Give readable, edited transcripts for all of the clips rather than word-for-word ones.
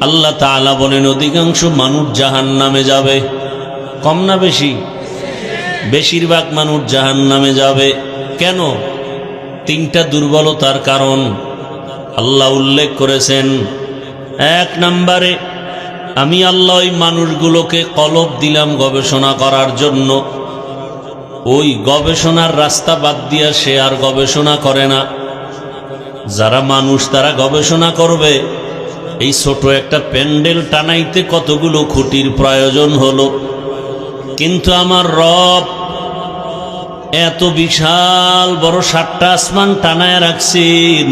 আল্লাহ তাআলা বলেন অধিকাংশ মানুষ জাহান্নামে যাবে। কম না বেশি? বেশিরভাগ মানুষ জাহান্নামে যাবে। কেন? তিনটা দুর্বলতার কারণ আল্লাহ উল্লেখ করেছেন। এক নম্বরে, আমি আল্লাহ ওই মানুষগুলোকে কলব দিলাম গবেষণা করার জন্য। ওই গবেষণার রাস্তা বাদ দিয়া সে আর গবেষণা করে না। যারা মানুষ তারা গবেষণা করবে এই ছোট একটা প্যান্ডেল টানাইতে কতগুলো খুঁটির প্রয়োজন হলো, কিন্তু আমার রব এত বিশাল বড় 7টা আসমান টানায় রাখছেন,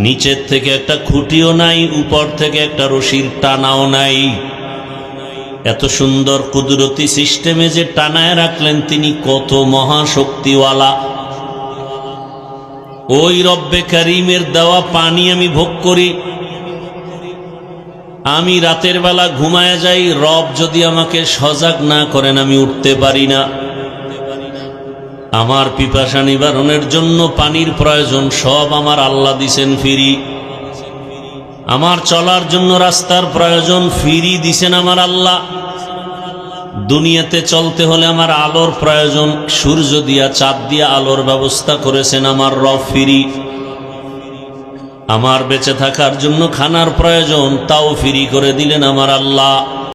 নিচের থেকে একটা খুঁটিও নাই, উপর থেকে একটা রশির টানাও নাই। এত সুন্দর কুদরতি সিস্টেমে যে টানায় রাখলেন তিনি কত মহাশক্তিওয়ালা। ওই রব্বে কারীমের দেওয়া পানি আমি ভোগ করি। আমি রাতের বেলা ঘুমায় যাই, রব যদি আমাকে সজাগ না করেন আমি উঠতে পারি না। আমার পিপাসা নিবারণের জন্য পানির প্রয়োজন, সব আমার আল্লাহ দিছেন ফ্রি। আমার চলার জন্য রাস্তার প্রয়োজন, ফ্রি দিছেন আমার আল্লাহ। দুনিয়াতে চলতে হলে আমার আলোর প্রয়োজন, সূর্য দিয়া চাঁদ দিয়া আলোর ব্যবস্থা করেছেন আমার রব ফ্রি। আমার বেঁচে থাকার জন্য খানার প্রয়োজন, তাও ফ্রি করে দিলেন আমার আল্লাহ।